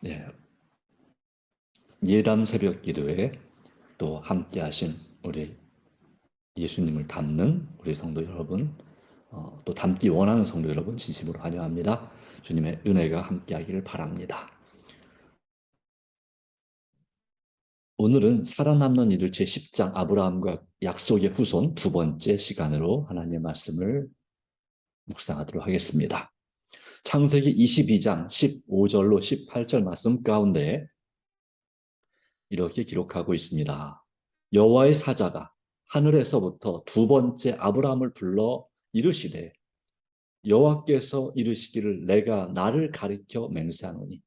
네, 예담 새벽 기도에 또 함께 하신 우리 예수님을 닮는 우리 성도 여러분, 또 닮기 원하는 성도 여러분 진심으로 환영합니다. 주님의 은혜가 함께 하기를 바랍니다. 오늘은 살아남는 이들 제10장 아브라함과 약속의 후손 두 번째 시간으로 하나님의 말씀을 묵상하도록 하겠습니다. 창세기 22장 15절로 18절 말씀 가운데 이렇게 기록하고 있습니다. 여호와의 사자가 하늘에서부터 두 번째 아브라함을 불러 이르시되 여호와께서 이르시기를 내가 나를 가리켜 맹세하노니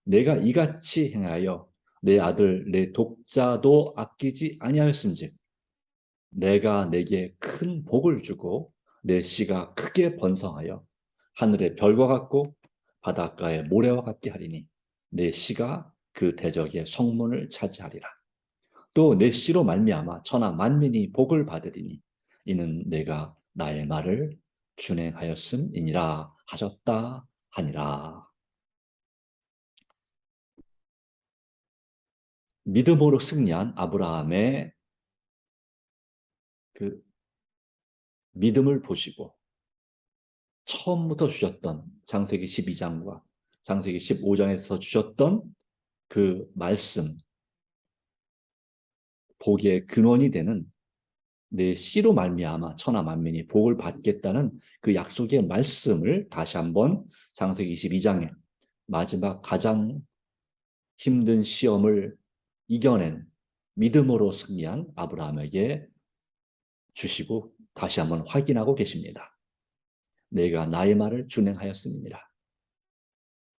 내가 이같이 행하여 내 아들 내 독자도 아끼지 아니하였은즉 내가 내게 큰 복을 주고 내 씨가 크게 번성하여 하늘의 별과 같고 바닷가의 모래와 같게 하리니 내 씨가 그 대적의 성문을 차지하리라. 또 내 씨로 말미암아 천하 만민이 복을 받으리니 이는 내가 나의 말을 준행하였음이니라 하셨다 하니라. 믿음으로 승리한 아브라함의 그 믿음을 보시고 처음부터 주셨던 창세기 12장과 창세기 15장에서 주셨던 그 말씀, 복의 근원이 되는 내 씨로 말미암아 천하 만민이 복을 받겠다는 그 약속의 말씀을 다시 한번 창세기 22장에 마지막 가장 힘든 시험을 이겨낸 믿음으로 승리한 아브라함에게 주시고 다시 한번 확인하고 계십니다. 내가 나의 말을 준행하였음이니라.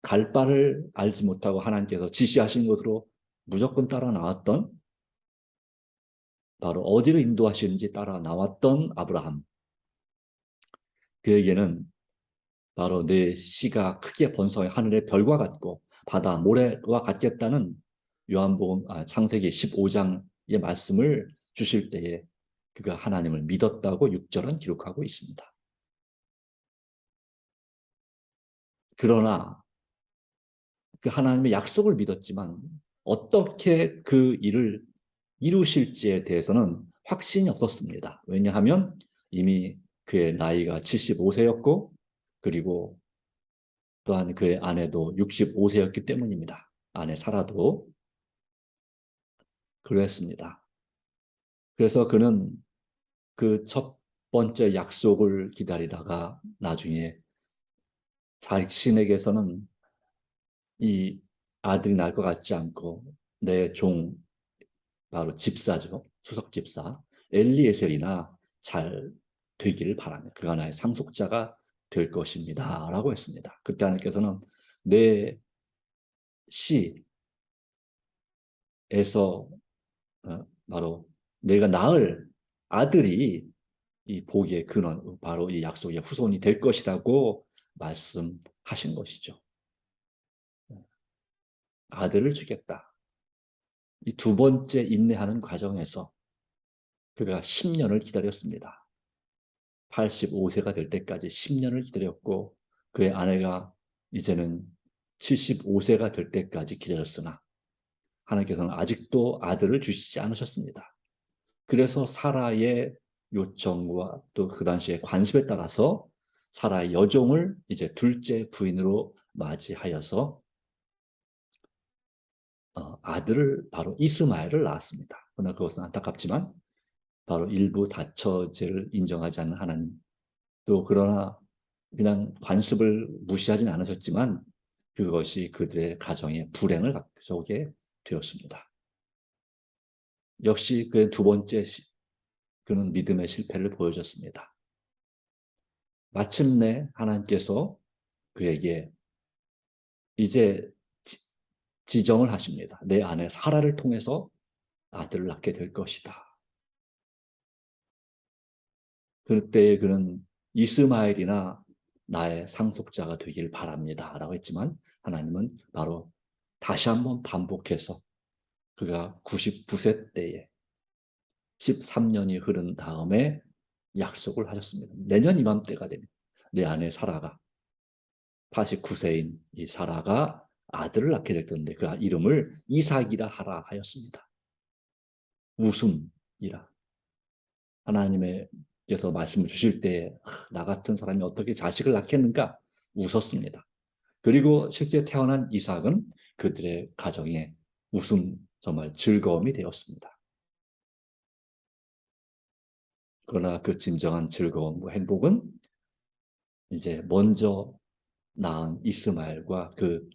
갈 바를 알지 못하고 하나님께서 지시하신 곳으로 무조건 따라 나왔던, 바로 어디로 인도하시는지 따라 나왔던 아브라함. 그에게는 바로 내 씨가 크게 번성해 하늘의 별과 같고 바다 모래와 같겠다는 창세기 15장의 말씀을 주실 때에 그가 하나님을 믿었다고 6절은 기록하고 있습니다. 그러나 그 하나님의 약속을 믿었지만 어떻게 그 일을 이루실지에 대해서는 확신이 없었습니다. 왜냐하면 이미 그의 나이가 75세였고 그리고 또한 그의 아내도 65세였기 때문입니다. 아내 사라도 그랬습니다. 그래서 그는 그 첫 번째 약속을 기다리다가 나중에 자신에게서는 이 아들이 날 것 같지 않고 내 종, 바로 집사죠. 수석 집사 엘리에셀이나 잘 되기를 바랍니다. 그가 나의 상속자가 될 것입니다. 라고 했습니다. 그때 하나님께서는 내 씨에서 바로 내가 낳을 아들이 이 복의 근원, 바로 이 약속의 후손이 될 것이라고 말씀하신 것이죠. 아들을 주겠다. 이 두 번째 인내하는 과정에서 그가 10년을 기다렸습니다. 85세가 될 때까지 10년을 기다렸고 그의 아내가 이제는 75세가 될 때까지 기다렸으나 하나님께서는 아직도 아들을 주시지 않으셨습니다. 그래서 사라의 요청과 또 그 당시의 관습에 따라서 사라의 여종을 이제 둘째 부인으로 맞이하여서 아들을 바로 이스마엘을 낳았습니다. 그러나 그것은 안타깝지만 바로 일부 다처제를 인정하지 않는 하나님, 또 그러나 그냥 관습을 무시하지는 않으셨지만 그것이 그들의 가정의 불행을 가져오게 되었습니다. 역시 그의 두 번째 그는 믿음의 실패를 보여줬습니다. 마침내 하나님께서 그에게 이제 지정을 하십니다. 내 아내 사라를 통해서 아들을 낳게 될 것이다. 그때에 그는 이스마엘이나 나의 상속자가 되길 바랍니다. 라고 했지만 하나님은 바로 다시 한번 반복해서 그가 99세 때에 13년이 흐른 다음에 약속을 하셨습니다. 내년 이맘때가 되면 내 아내 사라가 89세인 이 사라가 아들을 낳게 됐던데 그 이름을 이삭이라 하라 하였습니다. 웃음이라. 하나님께서 말씀을 주실 때 나 같은 사람이 어떻게 자식을 낳겠는가 웃었습니다. 그리고 실제 태어난 이삭은 그들의 가정에 웃음, 정말 즐거움이 되었습니다. 그러나 그 진정한 즐거움과 행복은 이제 먼저 낳은 이스마엘과 그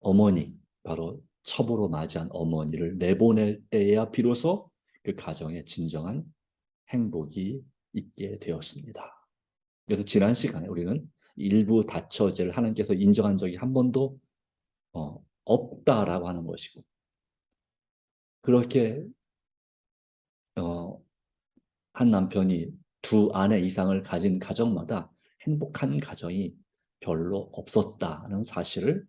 어머니, 바로 첩으로 맞이한 어머니를 내보낼 때야 비로소 그 가정에 진정한 행복이 있게 되었습니다. 그래서 지난 시간에 우리는 일부 다처제를 하나님께서 인정한 적이 한 번도 없다라고 하는 것이고, 그렇게 어, 한 남편이 두 아내 이상을 가진 가정마다 행복한 가정이 별로 없었다는 사실을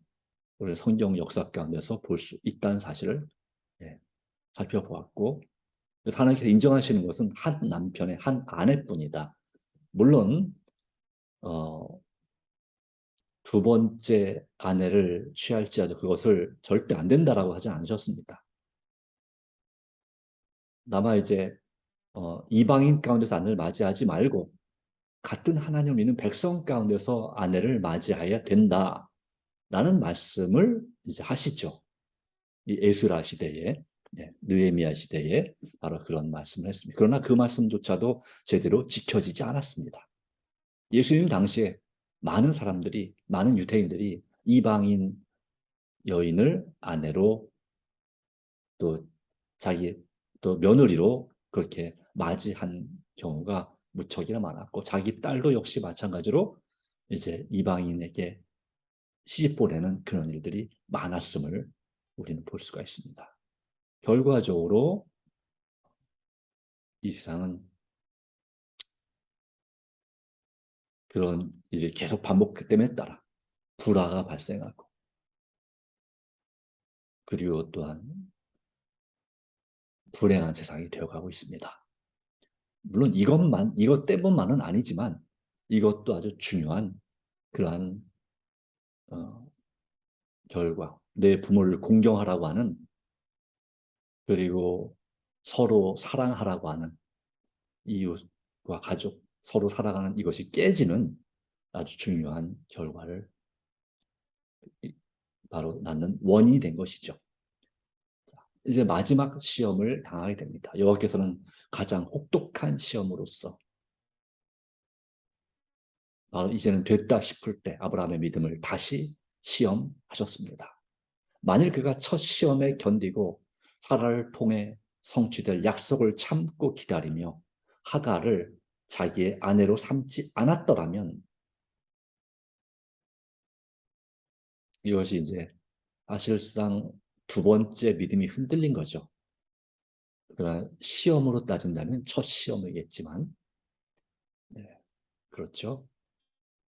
우리 성경 역사 가운데서 볼 수 있다는 사실을 예, 살펴보았고, 하나님께서 인정하시는 것은 한 남편의 한 아내뿐이다. 물론 어, 두 번째 아내를 취할지라도 그것을 절대 안 된다라고 하지 않으셨습니다. 다만 이제 이방인 가운데서 아내를 맞이하지 말고 같은 하나님을 믿는 백성 가운데서 아내를 맞이해야 된다라는 말씀을 이제 하시죠. 이 에스라 시대에, 느헤미야 시대에 바로 그런 말씀을 했습니다. 그러나 그 말씀조차도 제대로 지켜지지 않았습니다. 예수님 당시에 많은 사람들이, 많은 유대인들이 이방인 여인을 아내로 또 자기 또 며느리로 그렇게 맞이한 경우가 무척이나 많았고, 자기 딸도 역시 마찬가지로 이제 이방인에게 시집 보내는 그런 일들이 많았음을 우리는 볼 수가 있습니다. 결과적으로 이 세상은 그런 일이 계속 반복됨에 따라 불화가 발생하고, 그리고 또한 불행한 세상이 되어가고 있습니다. 물론 이것 때문만은 아니지만 이것도 아주 중요한 그러한 어, 결과, 내 부모를 공경하라고 하는, 그리고 서로 사랑하라고 하는, 이웃과 가족 서로 살아가는 이것이 깨지는 아주 중요한 결과를 바로 낳는 원인이 된 것이죠. 이제 마지막 시험을 당하게 됩니다. 여호와께서는 가장 혹독한 시험으로서 바로 이제는 됐다 싶을 때 아브라함의 믿음을 다시 시험하셨습니다. 만일 그가 첫 시험에 견디고 사라를 통해 성취될 약속을 참고 기다리며 하가를 자기의 아내로 삼지 않았더라면, 이것이 이제 사실상 두 번째 믿음이 흔들린 거죠. 그러나 시험으로 따진다면 첫 시험이겠지만, 네, 그렇죠.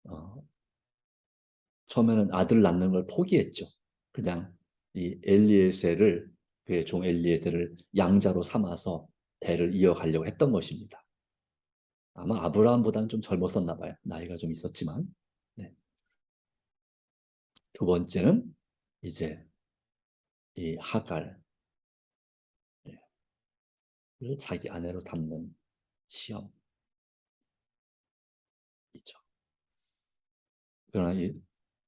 어, 처음에는 아들 낳는 걸 포기했죠. 그냥 이 엘리에셀을, 그의 종 엘리에셀을 양자로 삼아서 대를 이어가려고 했던 것입니다. 아마 아브라함보다는 좀 젊었었나 봐요. 나이가 좀 있었지만. 네. 두 번째는 이제 이 하갈을 자기 아내로 담는 시험이죠. 그러나 이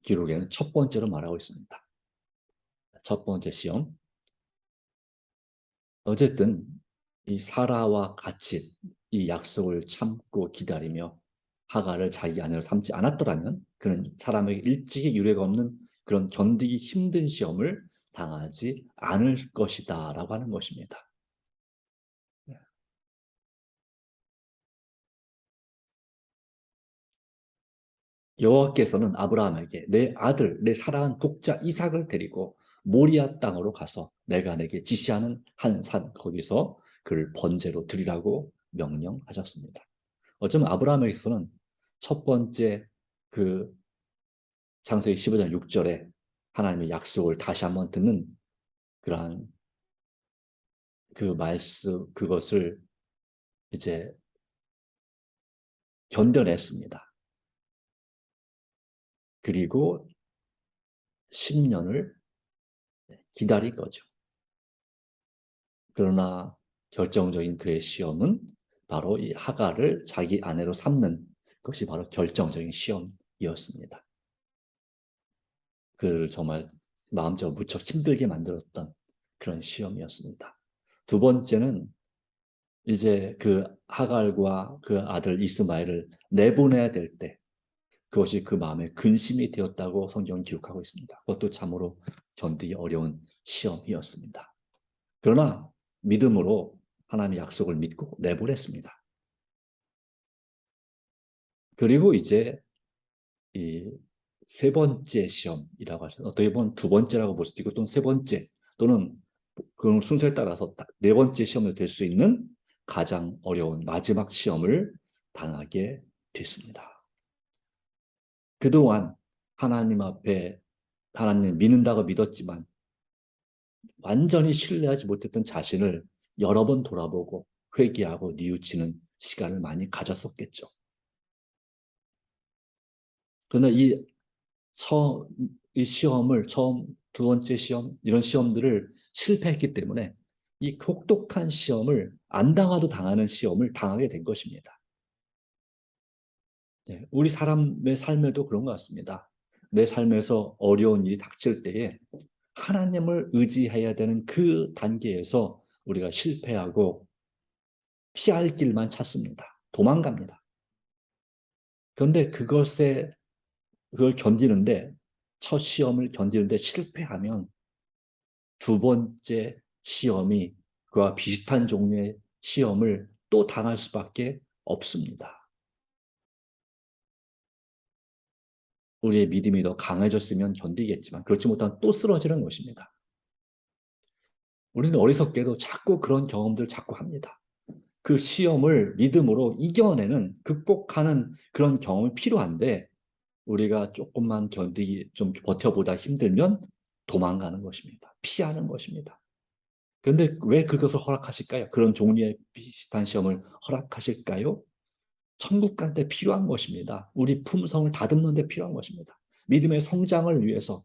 기록에는 첫 번째로 말하고 있습니다. 첫 번째 시험. 어쨌든 이 사라와 같이 이 약속을 참고 기다리며 하갈을 자기 아내로 삼지 않았더라면 그는 사람에게 일찍이 유례가 없는 그런 견디기 힘든 시험을 당하지 않을 것이다 라고 하는 것입니다. 여호와께서는 아브라함에게 내 아들, 내 사랑하는 독자 이삭을 데리고 모리아 땅으로 가서 내가 내게 지시하는 한 산, 거기서 그를 번제로 드리라고 명령하셨습니다. 어쩌면 아브라함에게서는 첫 번째 그 창세기 15장 6절에 하나님의 약속을 다시 한번 듣는 그러한 그 말씀, 그것을 이제 견뎌냈습니다. 그리고 10년을 기다린 거죠. 그러나 결정적인 그의 시험은 바로 이 하갈을 자기 아내로 삼는 것이 바로 결정적인 시험이었습니다. 그를 정말 마음적으로 무척 힘들게 만들었던 그런 시험이었습니다. 두 번째는 이제 그 하갈과 그 아들 이스마엘을 내보내야 될 때 그것이 그 마음에 근심이 되었다고 성경은 기록하고 있습니다. 그것도 참으로 견디기 어려운 시험이었습니다. 그러나 믿음으로 하나님의 약속을 믿고 내보냈습니다. 그리고 이제 이 세 번째 시험이라고 하죠. 어떻게 보면 두 번째라고 볼 수도 있고 또는 세 번째 또는 그 순서에 따라서 네 번째 시험이 될 수 있는 가장 어려운 마지막 시험을 당하게 됐습니다. 그동안 하나님 앞에 하나님 믿는다고 믿었지만 완전히 신뢰하지 못했던 자신을 여러 번 돌아보고 회개하고 뉘우치는 시간을 많이 가졌었겠죠. 그러나 이 시험을 처음, 두 번째 시험, 이런 시험들을 실패했기 때문에 이 혹독한 시험을 안 당하도 당하는 시험을 당하게 된 것입니다. 네, 우리 사람의 삶에도 그런 것 같습니다. 내 삶에서 어려운 일이 닥칠 때에 하나님을 의지해야 되는 그 단계에서 우리가 실패하고 피할 길만 찾습니다. 도망갑니다. 그런데 그걸 견디는데, 첫 시험을 견디는데 실패하면 두 번째 시험이 그와 비슷한 종류의 시험을 또 당할 수밖에 없습니다. 우리의 믿음이 더 강해졌으면 견디겠지만 그렇지 못하면 또 쓰러지는 것입니다. 우리는 어리석게도 자꾸 그런 경험들을 자꾸 합니다. 그 시험을 믿음으로 이겨내는, 극복하는 그런 경험이 필요한데 우리가 조금만 견디기, 좀 버텨보다 힘들면 도망가는 것입니다. 피하는 것입니다. 그런데 왜 그것을 허락하실까요? 그런 종류의 비슷한 시험을 허락하실까요? 천국 갈 때 필요한 것입니다. 우리 품성을 다듬는 데 필요한 것입니다. 믿음의 성장을 위해서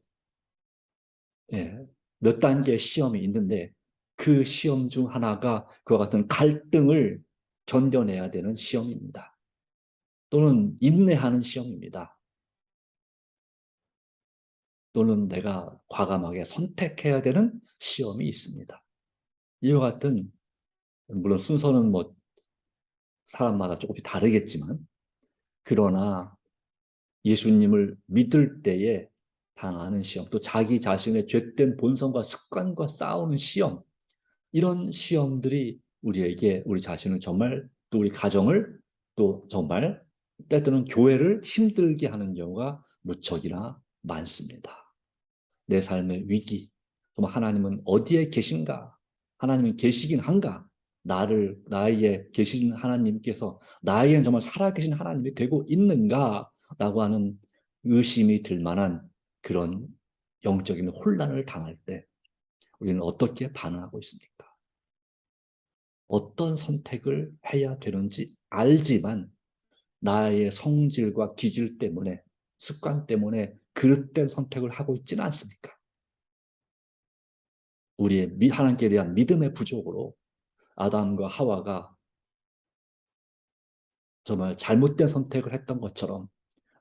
예, 몇 단계의 시험이 있는데 그 시험 중 하나가 그와 같은 갈등을 견뎌내야 되는 시험입니다. 또는 인내하는 시험입니다. 또는 내가 과감하게 선택해야 되는 시험이 있습니다. 이와 같은, 물론 순서는 뭐 사람마다 조금씩 다르겠지만 그러나 예수님을 믿을 때에 당하는 시험, 또 자기 자신의 죄된 본성과 습관과 싸우는 시험, 이런 시험들이 우리에게 우리 자신을 정말, 또 우리 가정을, 또 정말 때때로는 교회를 힘들게 하는 경우가 무척이나 많습니다. 내 삶의 위기, 정말 하나님은 어디에 계신가? 하나님은 계시긴 한가? 나에게 계신 하나님께서 나에게는 정말 살아계신 하나님이 되고 있는가? 라고 하는 의심이 들 만한 그런 영적인 혼란을 당할 때 우리는 어떻게 반응하고 있습니까? 어떤 선택을 해야 되는지 알지만 나의 성질과 기질 때문에, 습관 때문에 그릇된 선택을 하고 있지는 않습니까? 우리의 하나님께 대한 믿음의 부족으로 아담과 하와가 정말 잘못된 선택을 했던 것처럼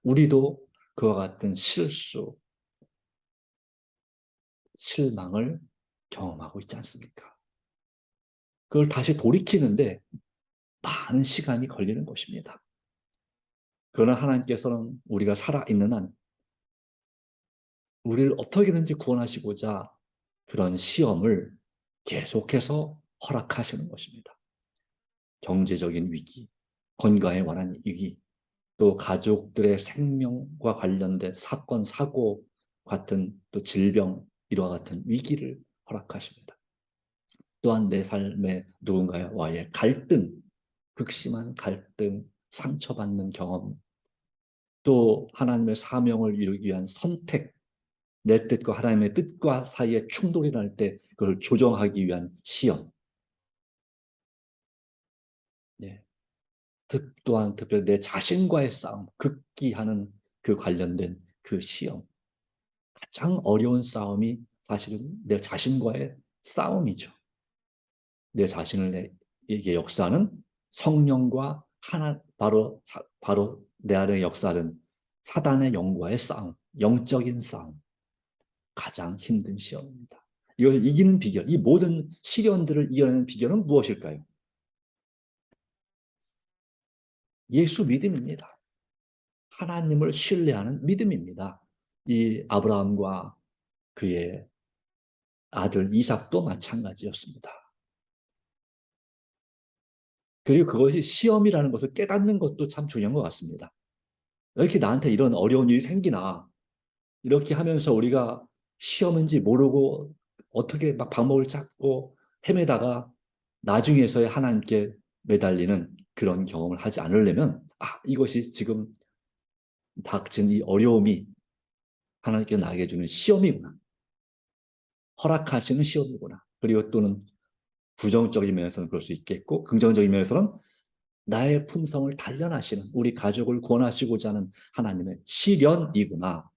우리도 그와 같은 실수, 실망을 경험하고 있지 않습니까? 그걸 다시 돌이키는데 많은 시간이 걸리는 것입니다. 그러나 하나님께서는 우리가 살아있는 한 우리를 어떻게든지 구원하시고자 그런 시험을 계속해서 허락하시는 것입니다. 경제적인 위기, 건강에 관한 위기, 또 가족들의 생명과 관련된 사건, 사고 같은 또 질병, 이와 같은 위기를 허락하십니다. 또한 내 삶의 누군가와의 갈등, 극심한 갈등, 상처받는 경험, 또 하나님의 사명을 이루기 위한 선택, 내 뜻과 하나님의 뜻과 사이에 충돌이 날 때 그걸 조정하기 위한 시험. 예. 또한 특별히 내 자신과의 싸움, 극기하는 그 관련된 그 시험. 가장 어려운 싸움이 사실은 내 자신과의 싸움이죠. 내 자신을 이게 역사하는 성령과 하나 바로 내 안에 역사하는 사단의 영과의 싸움, 영적인 싸움, 가장 힘든 시험입니다. 이걸 이기는 비결, 이 모든 시련들을 이겨내는 비결은 무엇일까요? 예수 믿음입니다. 하나님을 신뢰하는 믿음입니다. 이 아브라함과 그의 아들 이삭도 마찬가지였습니다. 그리고 그것이 시험이라는 것을 깨닫는 것도 참 중요한 것 같습니다. 왜 이렇게 나한테 이런 어려운 일이 생기나, 이렇게 하면서 우리가 시험인지 모르고 어떻게 막 방법을 찾고 헤매다가 나중에서야 하나님께 매달리는 그런 경험을 하지 않으려면, 이것이 지금 닥친 이 어려움이 하나님께 나에게 주는 시험이구나. 허락하시는 시험이구나. 그리고 또는 부정적인 면에서는 그럴 수 있겠고, 긍정적인 면에서는 나의 품성을 단련하시는, 우리 가족을 구원하시고자 하는 하나님의 시련이구나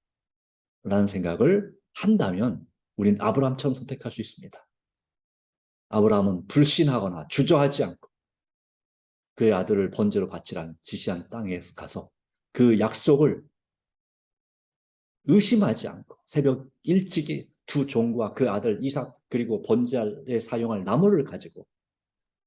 라는 생각을 한다면 우린 아브라함처럼 선택할 수 있습니다. 아브라함은 불신하거나 주저하지 않고 그의 아들을 번제로 바치라는 지시한 땅에 가서 그 약속을 의심하지 않고 새벽 일찍이 두 종과 그 아들 이삭 그리고 번제에 사용할 나무를 가지고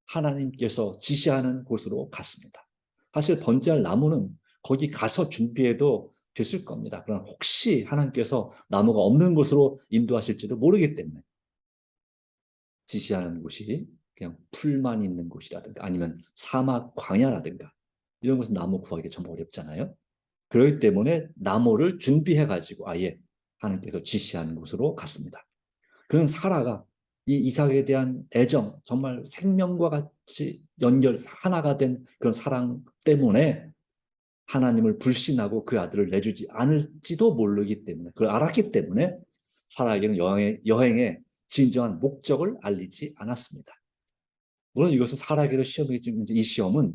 하나님께서 지시하는 곳으로 갔습니다. 사실 번제할 나무는 거기 가서 준비해도 됐을 겁니다. 그러나 혹시 하나님께서 나무가 없는 곳으로 인도하실지도 모르기 때문에 지시하는 곳이 그냥 풀만 있는 곳이라든가 아니면 사막 광야라든가 이런 곳은 나무 구하기 좀 어렵잖아요. 그렇기 때문에 나무를 준비해가지고 아예 하나님께서 지시하는 곳으로 갔습니다. 그는 사라가 이 이삭에 대한 애정, 정말 생명과 같이 하나가 된 그런 사랑 때문에 하나님을 불신하고 그 아들을 내주지 않을지도 모르기 때문에, 그걸 알았기 때문에 사라에게는 여행의 진정한 목적을 알리지 않았습니다. 물론 이것은 사라에게도 시험이지만 이 시험은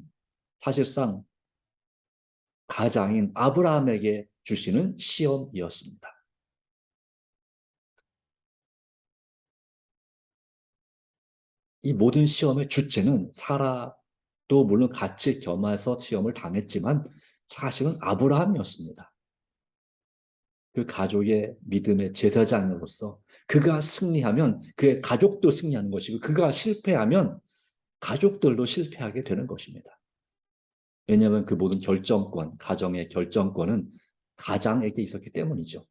사실상 가장인 아브라함에게 주시는 시험이었습니다. 이 모든 시험의 주체는 사라도 물론 같이 겸해서 시험을 당했지만 사실은 아브라함이었습니다. 그 가족의 믿음의 제사장으로서 그가 승리하면 그의 가족도 승리하는 것이고 그가 실패하면 가족들도 실패하게 되는 것입니다. 왜냐하면 그 모든 결정권, 가정의 결정권은 가장에게 있었기 때문이죠.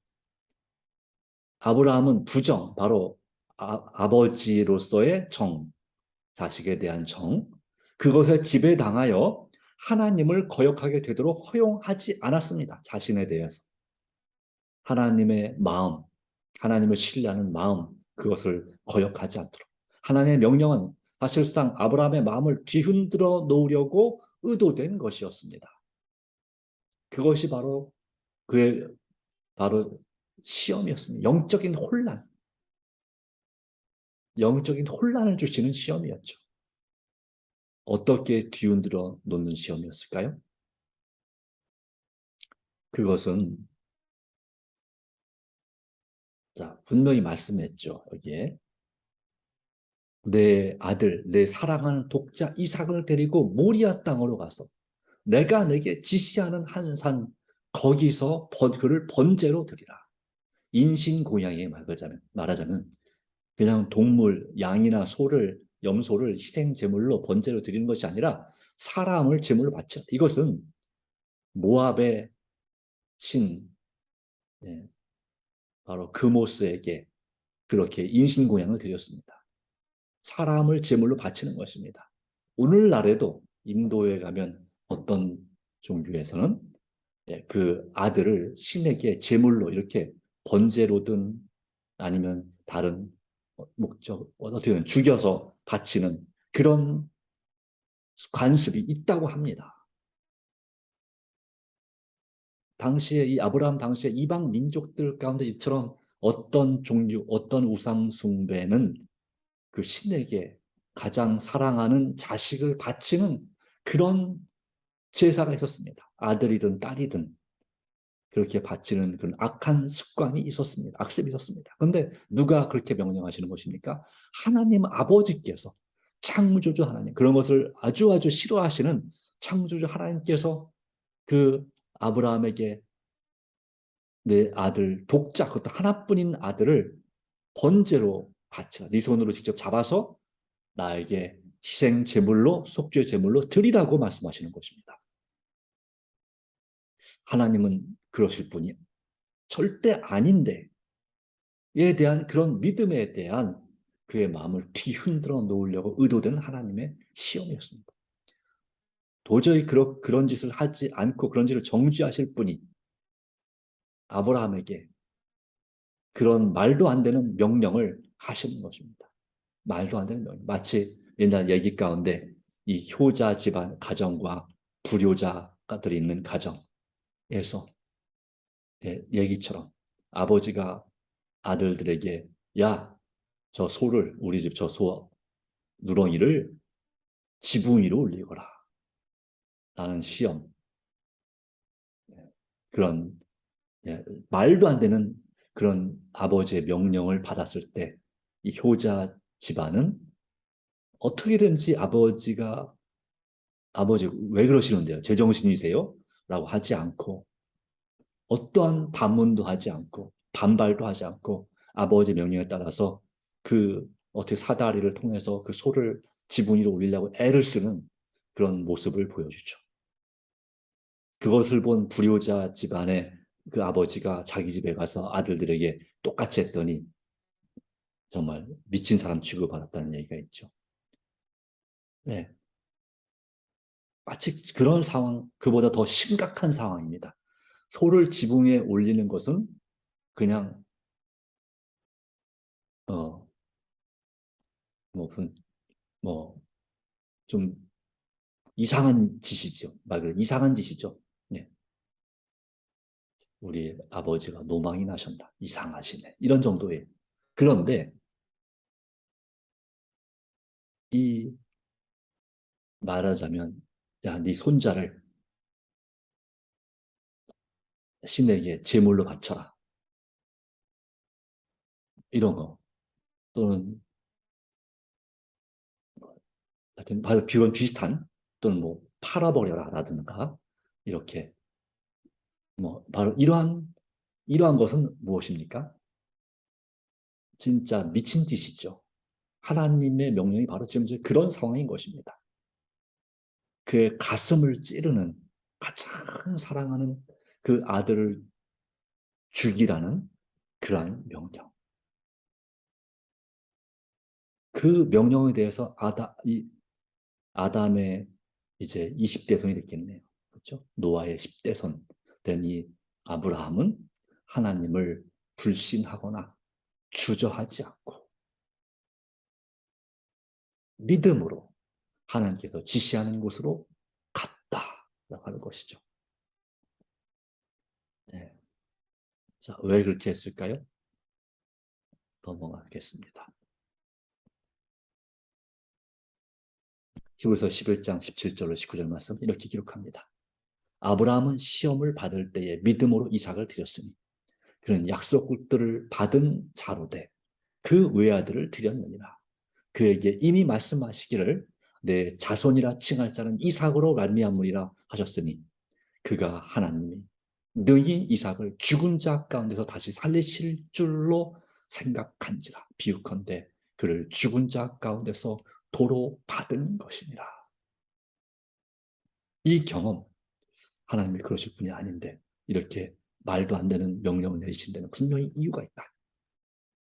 아브라함은 부정, 바로 아버지로서의 정, 자식에 대한 정, 그것에 지배당하여 하나님을 거역하게 되도록 허용하지 않았습니다. 자신에 대해서. 하나님의 마음, 하나님을 신뢰하는 마음, 그것을 거역하지 않도록. 하나님의 명령은 사실상 아브라함의 마음을 뒤흔들어 놓으려고 의도된 것이었습니다. 그것이 바로 그의 바로 시험이었습니다. 영적인 혼란을 주시는 시험이었죠. 어떻게 뒤흔들어 놓는 시험이었을까요? 그것은 분명히 말씀했죠. 여기에 내 아들, 내 사랑하는 독자 이삭을 데리고 모리아 땅으로 가서 내가 내게 지시하는 한 산 거기서 그를 번제로 드리라. 인신공양에 말하자면 그냥 동물, 양이나 소를 염소를 희생 제물로 번제로 드리는 것이 아니라 사람을 제물로 바쳐. 이것은 모압의 신 바로 그모스에게 그렇게 인신공양을 드렸습니다. 사람을 제물로 바치는 것입니다. 오늘날에도 인도에 가면 어떤 종교에서는 그 아들을 신에게 제물로 이렇게 번제로든 아니면 다른 목적, 어떻게 보면 죽여서 바치는 그런 관습이 있다고 합니다. 당시에 이 아브라함 당시에 이방 민족들 가운데 이처럼 어떤 종류, 어떤 우상 숭배는 그 신에게 가장 사랑하는 자식을 바치는 그런 제사가 있었습니다. 아들이든 딸이든 그렇게 바치는 그런 악한 습관이 있었습니다. 악습이 있었습니다. 그런데 누가 그렇게 명령하시는 것입니까? 하나님 아버지께서, 창조주 하나님, 그런 것을 아주 아주 싫어하시는 창조주 하나님께서 그 아브라함에게 내 아들 독자, 그것도 하나뿐인 아들을 번제로 바쳐, 네 손으로 직접 잡아서 나에게 희생 제물로, 속죄 제물로 드리라고 말씀하시는 것입니다. 하나님은 그러실 분이 절대 아닌데, 에 대한 그런 믿음에 대한 그의 마음을 뒤흔들어 놓으려고 의도된 하나님의 시험이었습니다. 도저히 그런 짓을 하지 않고 그런 짓을 정죄하실 분이 아브라함에게 그런 말도 안 되는 명령을 하시는 것입니다. 말도 안 되는 명령. 마치 옛날 얘기 가운데 이 효자 집안 가정과 불효자들이 있는 가정에서 얘기처럼 아버지가 아들들에게 야, 저 소를 우리 집 저 소 누렁이를 지붕 위로 올리거라 라는 시험, 그런 말도 안 되는 그런 아버지의 명령을 받았을 때 이 효자 집안은 어떻게든지 아버지 왜 그러시는데요? 제정신이세요? 라고 하지 않고 어떠한 반문도 하지 않고 반발도 하지 않고 아버지 명령에 따라서 그 어떻게 사다리를 통해서 그 소를 지붕 위로 올리려고 애를 쓰는 그런 모습을 보여주죠. 그것을 본 불효자 집안의 그 아버지가 자기 집에 가서 아들들에게 똑같이 했더니 정말 미친 사람 취급받았다는 얘기가 있죠. 네. 마치 그런 상황, 그보다 더 심각한 상황입니다. 소를 지붕 위에 올리는 것은 그냥 어, 뭐, 뭐, 좀 이상한 짓이죠. 말 그대로 이상한 짓이죠. 네. 우리 아버지가 노망이 나셨다. 이상하시네. 이런 정도예요. 그런데 이 말하자면 야, 네 손자를 신에게 제물로 바쳐라. 이런 거. 또는 하여튼 바로 비건 비슷한 또는 뭐 팔아버려라라든가 이렇게 뭐 바로 이러한 것은 무엇입니까? 진짜 미친 짓이죠. 하나님의 명령이 바로 지금 그런 상황인 것입니다. 그의 가슴을 찌르는 가장 사랑하는 그 아들을 죽이라는 그러한 명령. 그 명령에 대해서 아담의 이제 20대 손이 됐겠네요. 그렇죠? 노아의 10대 손 된 이 아브라함은 하나님을 불신하거나 주저하지 않고 믿음으로 하나님께서 지시하는 곳으로 갔다라고 하는 것이죠. 네. 자, 왜 그렇게 했을까요? 넘어가겠습니다. 히브리서 11장 17절로 19절 말씀 이렇게 기록합니다. 아브라함은 시험을 받을 때에 믿음으로 이삭을 드렸으니 그는 약속들을 받은 자로 돼 그 외아들을 드렸느니라. 그에게 이미 말씀하시기를 내 자손이라 칭할 자는 이삭으로 말미암으리라 하셨으니 그가 하나님이 너희 이삭을 죽은 자 가운데서 다시 살리실 줄로 생각한지라. 비유컨대 그를 죽은 자 가운데서 도로 받은 것이니라. 이 경험, 하나님이 그러실 분이 아닌데 이렇게 말도 안 되는 명령을 내리신 데는 분명히 이유가 있다.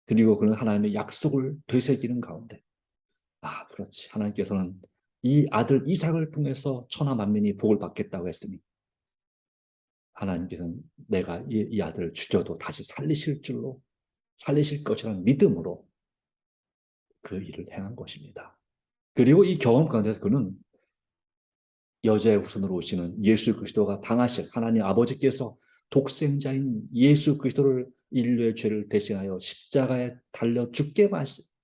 그리고 그는 하나님의 약속을 되새기는 가운데 그렇지. 하나님께서는 이 아들 이삭을 통해서 천하 만민이 복을 받겠다고 했으니 하나님께서는 내가 이 아들을 죽여도 다시 살리실 것이라는 믿음으로 그 일을 행한 것입니다. 그리고 이 경험 가운데서 그는 여자의 후손으로 오시는 예수 그리스도가 당하실 하나님 아버지께서 독생자인 예수 그리스도를 인류의 죄를 대신하여 십자가에 달려 죽게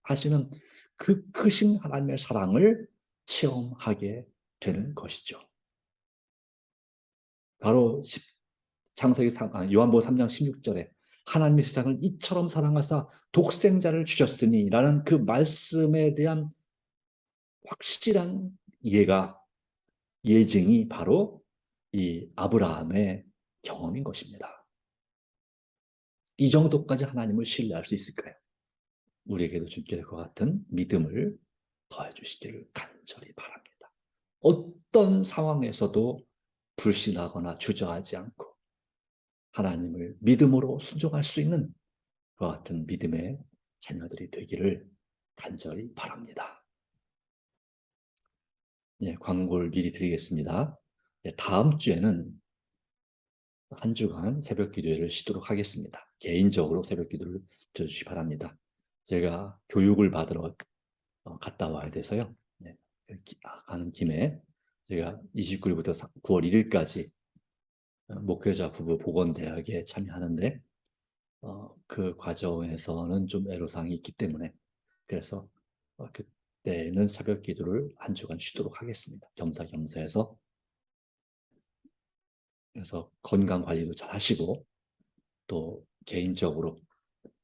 하시는 그 크신 하나님의 사랑을 체험하게 되는 것이죠. 바로 요한복음 3장 16절에 하나님의 세상을 이처럼 사랑하사 독생자를 주셨으니 라는 그 말씀에 대한 확실한 예증이 바로 이 아브라함의 경험인 것입니다. 이 정도까지 하나님을 신뢰할 수 있을까요? 우리에게도 주께 될 것 같은 믿음을 더해 주시기를 간절히 바랍니다. 어떤 상황에서도 불신하거나 주저하지 않고 하나님을 믿음으로 순종할 수 있는 그와 같은 믿음의 자녀들이 되기를 간절히 바랍니다. 예, 광고를 미리 드리겠습니다. 예, 다음 주에는 한 주간 새벽 기도회를 쉬도록 하겠습니다. 개인적으로 새벽 기도를 드려주시기 바랍니다. 제가 교육을 받으러 갔다 와야 돼서요. 네, 가는 김에 제가 29일부터 9월 1일까지 목회자 부부 보건대학에 참여하는데 그 과정에서는 좀 애로사항이 있기 때문에 그래서 그때는 새벽 기도를 한 주간 쉬도록 하겠습니다. 겸사겸사해서. 그래서 건강 관리도 잘 하시고 또 개인적으로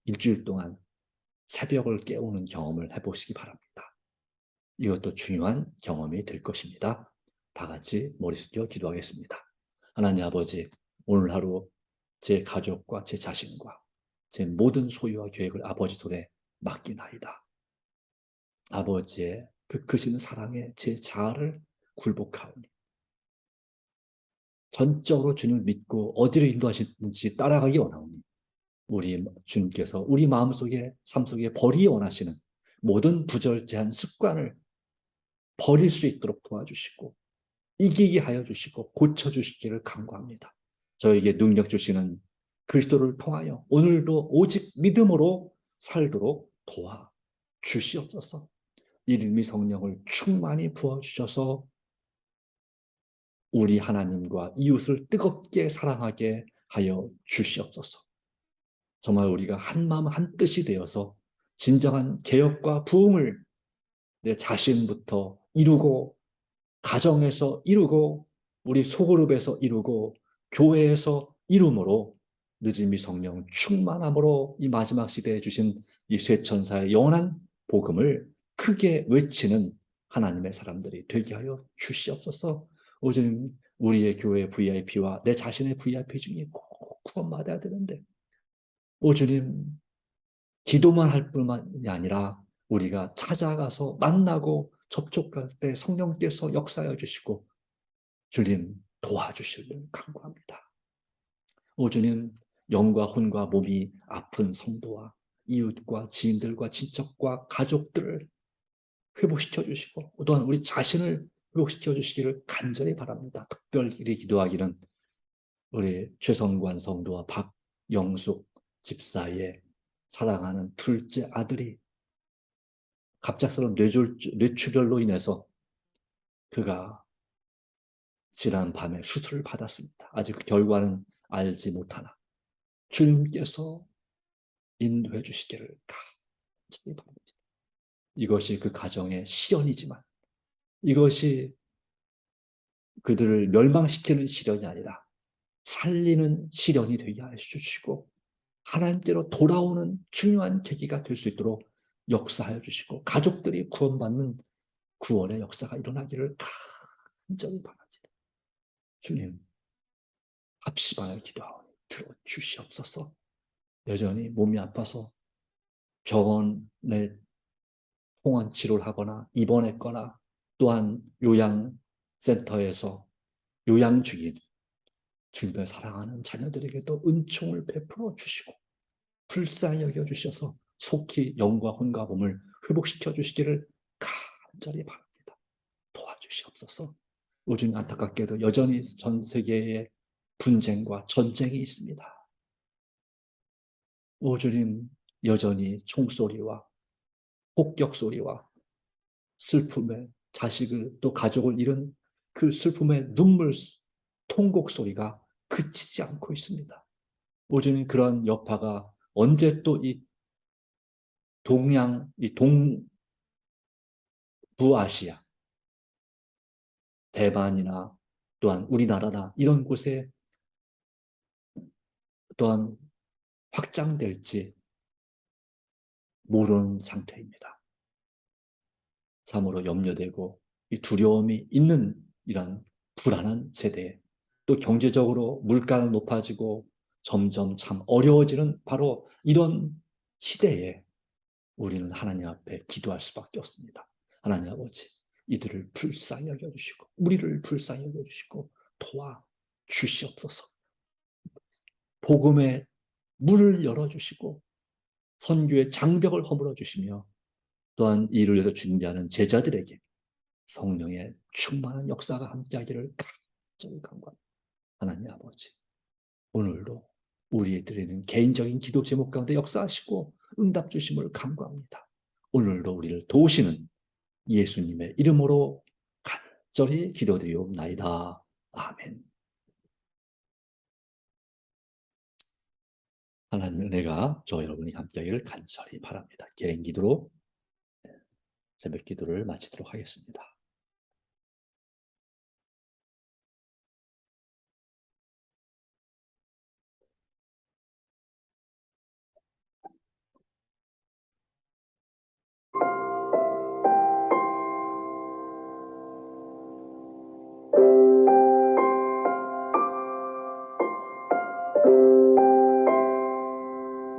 일주일 동안 새벽을 깨우는 경험을 해보시기 바랍니다. 이것도 중요한 경험이 될 것입니다. 다 같이 머리 숙여 기도하겠습니다. 하나님 아버지, 오늘 하루 제 가족과 제 자신과 제 모든 소유와 계획을 아버지 손에 맡기나이다. 아버지의 그 크신 사랑에 제 자아를 굴복하오니 전적으로 주님을 믿고 어디로 인도하시는지 따라가기 원하오니 우리 주님께서 우리 마음속에 삶 속에 버리기 원하시는 모든 부절제한 습관을 버릴 수 있도록 도와주시고 이기게 하여 주시고 고쳐주시기를 간구합니다. 저에게 능력 주시는 그리스도를 통하여 오늘도 오직 믿음으로 살도록 도와주시옵소서. 이름이 성령을 충만히 부어주셔서 우리 하나님과 이웃을 뜨겁게 사랑하게 하여 주시옵소서. 정말 우리가 한 마음 한 뜻이 되어서 진정한 개혁과 부흥을 내 자신부터 이루고 가정에서 이루고 우리 소그룹에서 이루고 교회에서 이룸으로 늦음이 성령 충만함으로 이 마지막 시대에 주신 이 쇠천사의 영원한 복음을 크게 외치는 하나님의 사람들이 되게 하여 주시옵소서. 오직 우리의 교회 VIP와 내 자신의 VIP 중에 꼭 구원받아야 되는데 오 주님 기도만 할 뿐만이 아니라 우리가 찾아가서 만나고 접촉할 때 성령께서 역사해 주시고 주님 도와주시길 간구합니다. 오 주님 영과 혼과 몸이 아픈 성도와 이웃과 지인들과 친척과 가족들을 회복시켜 주시고 또한 우리 자신을 회복시켜 주시기를 간절히 바랍니다. 특별히 기도하기는 우리 최성관 성도와 박영숙 집사의 사랑하는 둘째 아들이 갑작스러운 뇌출혈로 인해서 그가 지난 밤에 수술을 받았습니다. 아직 그 결과는 알지 못하나 주님께서 인도해 주시기를 간절히 바랍니다. 이것이 그 가정의 시련이지만 이것이 그들을 멸망시키는 시련이 아니라 살리는 시련이 되게 해주시고 하나님께로 돌아오는 중요한 계기가 될 수 있도록 역사하여 주시고 가족들이 구원받는 구원의 역사가 일어나기를 간절히 바랍니다. 주님 합심하여 기도하오니 들어주시옵소서. 여전히 몸이 아파서 병원에 통원 치료를 하거나 입원했거나 또한 요양센터에서 요양 중인 주님을 사랑하는 자녀들에게도 은총을 베풀어 주시고 불쌍히 여겨주셔서 속히 영과 혼과 몸을 회복시켜 주시기를 간절히 바랍니다. 도와주시옵소서. 요즘 안타깝게도 여전히 전 세계에 분쟁과 전쟁이 있습니다. 오 주님 여전히 총소리와 폭격 소리와 슬픔에 자식을 또 가족을 잃은 그 슬픔의 눈물 통곡 소리가 그치지 않고 있습니다. 오주님 그런 여파가 언제 또 이 이 동부아시아, 대만이나 또한 우리나라나 이런 곳에 또한 확장될지 모르는 상태입니다. 참으로 염려되고 이 두려움이 있는 이런 불안한 세대에, 또 경제적으로 물가가 높아지고 점점 참 어려워지는 바로 이런 시대에 우리는 하나님 앞에 기도할 수밖에 없습니다. 하나님 아버지, 이들을 불쌍히 여겨주시고 우리를 불쌍히 여겨주시고 도와 주시옵소서. 복음의 문을 열어주시고 선교의 장벽을 허물어 주시며, 또한 이를 위해서 준비하는 제자들에게 성령의 충만한 역사가 함께하기를 간절히 간구합니다. 하나님 아버지, 오늘도 우리의 드리는 개인적인 기도 제목 가운데 역사하시고 응답 주심을 간구합니다. 오늘도 우리를 도우시는 예수님의 이름으로 간절히 기도드리옵나이다. 아멘. 하나님의 은혜가 저와 여러분이 함께하기를 간절히 바랍니다. 개인 기도로 새벽 기도를 마치도록 하겠습니다.